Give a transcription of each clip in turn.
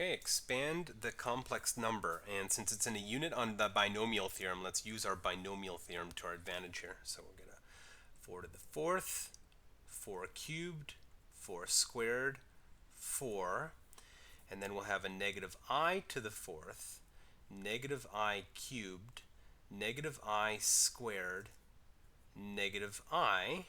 Okay, expand the complex number, and since it's in a unit on the binomial theorem, let's use our binomial theorem to our advantage here. So we'll get a 4 to the fourth, 4 cubed, 4 squared, 4, and then we'll have a negative I to the fourth, negative I cubed, negative I squared, negative I,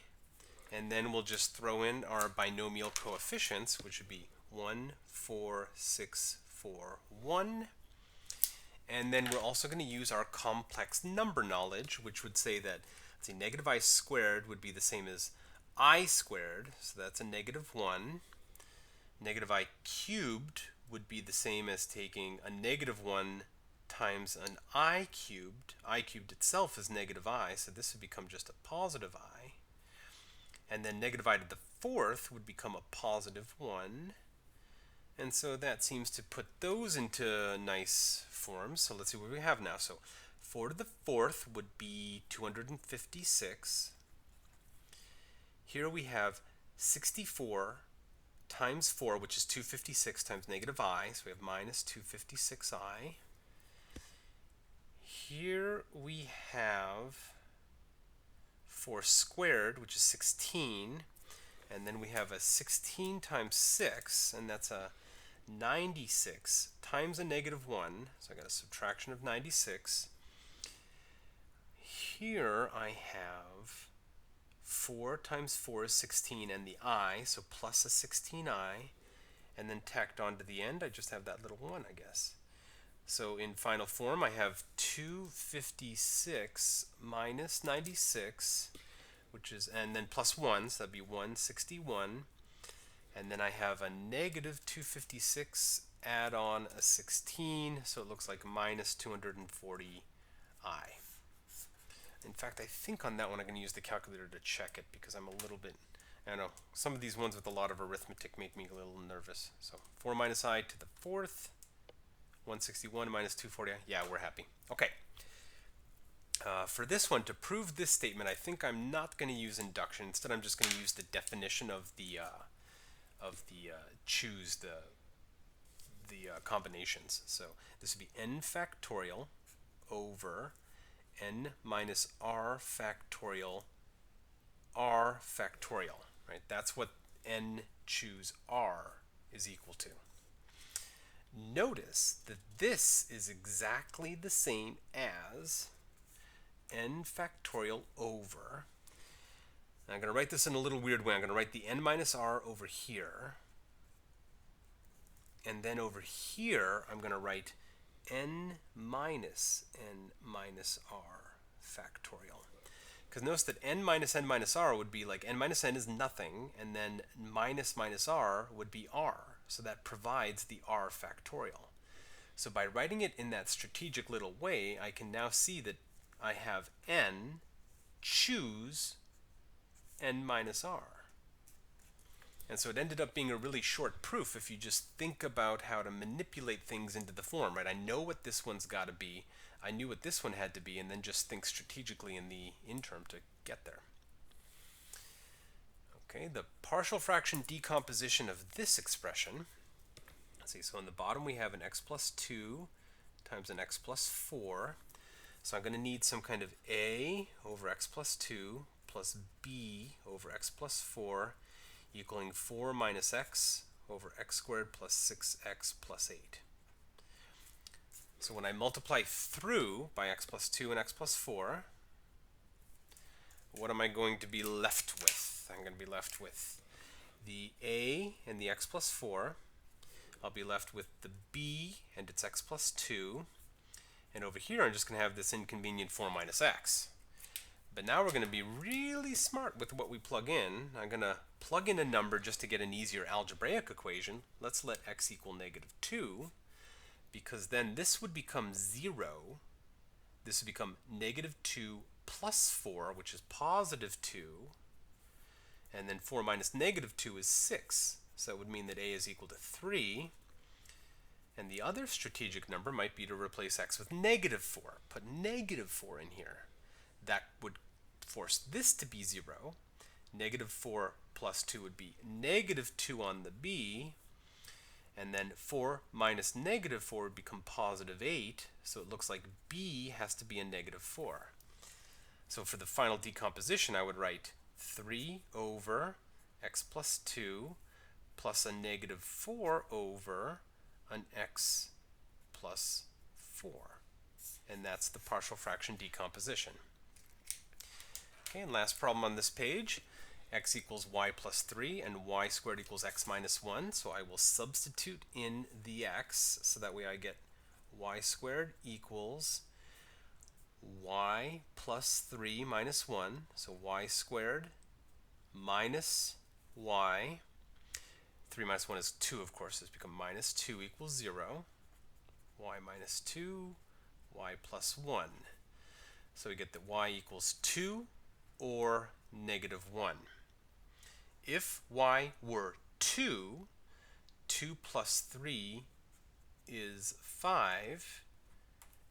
and then we'll just throw in our binomial coefficients, which would be 1, 4, 6, 4, 1. And then we're also going to use our complex number knowledge, which would say that, let's see, negative I squared would be the same as I squared, so that's a negative 1. Negative I cubed would be the same as taking a negative 1 times an I cubed. I cubed itself is negative I, so this would become just a positive I. And then negative I to the fourth would become a positive 1. And so that seems to put those into nice forms. So let's see what we have now. So 4 to the fourth would be 256. Here we have 64 times 4, which is 256 times negative I. So we have minus 256I. Here we have 4 squared, which is 16. And then we have a 16 times 6, and that's a 96 times a negative 1. So I got a subtraction of 96. Here I have 4 times 4 is 16, and the I, so plus a 16I. And then tacked on to the end, I just have that little 1, I guess. So in final form, I have 256 minus 96, which is, and then plus 1, so that'd be 161. And then I have a negative 256, add on a 16, so it looks like minus 240I. In fact, I think on that one I'm going to use the calculator to check it because I'm a little bit, I don't know, some of these ones with a lot of arithmetic make me a little nervous. So 4 minus I to the fourth, 161 minus 240, yeah, we're happy. Okay. For this one, to prove this statement, I think I'm not going to use induction. Instead, I'm just going to use the definition of the choose the combinations. So this would be n factorial over n minus r factorial r factorial. Right? That's what n choose r is equal to. Notice that this is exactly the same as n factorial over. Now I'm going to write this in a little weird way. I'm going to write the n minus r over here. And then over here, I'm going to write n minus r factorial. Because notice that n minus r would be like n minus n is nothing, and then minus r would be r. So that provides the r factorial. So by writing it in that strategic little way, I can now see that I have n choose n minus r. And so it ended up being a really short proof if you just think about how to manipulate things into the form, right? I know what this one's got to be, I knew what this one had to be, and then just think strategically in the interim to get there. Okay, the partial fraction decomposition of this expression. Let's see, so in the bottom we have an x plus 2 times an x plus 4. So I'm going to need some kind of a over x plus 2 plus b over x plus 4 equaling 4 minus x over x squared plus 6x plus 8. So when I multiply through by x plus 2 and x plus 4, what am I going to be left with? I'm going to be left with the a and the x plus 4. I'll be left with the b and its x plus 2. And over here, I'm just going to have this inconvenient 4 minus x. But now we're going to be really smart with what we plug in. I'm going to plug in a number just to get an easier algebraic equation. Let's let x equal negative 2, because then this would become 0. This would become negative 2 plus 4, which is positive 2. And then 4 minus negative 2 is 6. So that would mean that a is equal to 3. And the other strategic number might be to replace x with negative 4. Put negative 4 in here. That would force this to be 0. Negative 4 plus 2 would be negative 2 on the b. And then 4 minus negative 4 would become positive 8. So it looks like B has to be a negative 4. So for the final decomposition, I would write 3 over x plus 2 plus a negative 4 over an x plus 4. And that's the partial fraction decomposition. Okay, and last problem on this page. X equals y plus 3 and y squared equals x minus 1. So I will substitute in the x, so that way I get y squared equals y plus 3 minus 1. So y squared minus y. 3 minus 1 is 2, of course. It's become minus 2 equals 0. Y minus 2, y plus 1. So we get that y equals 2 or negative 1. If y were 2, 2 plus 3 is 5.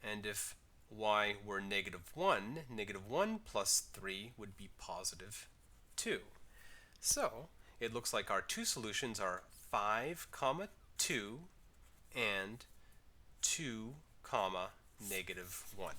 And if y were negative 1, negative 1 plus 3 would be positive 2. So it looks like our two solutions are 5, 2 and 2, negative 1.